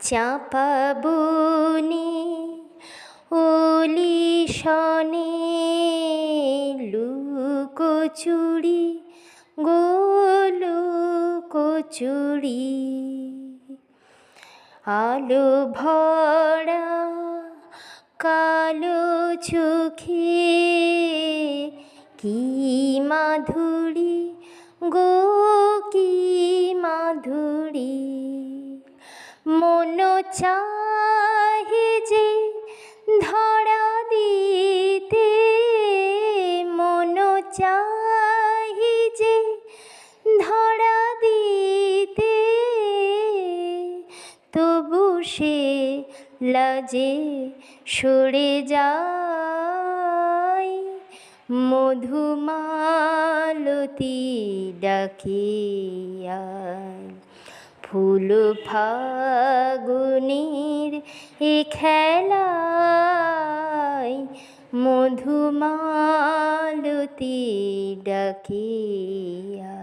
চাঁপা বনে ওলি শনে লুকোচুরি গো লুকোচুরি, আলো ভরা কালো চোখে কি মাধুরী গো কি মাধুরী, মন চাহে যে ধরা দিতে, মন চাহে যে ধরা দিতে, তবু সে লাজে সরে যায়, মধুমালতী ডাকে আয়। ফুল ফাগুনের এ খেলায় মধুমালতী ডাকে আয়।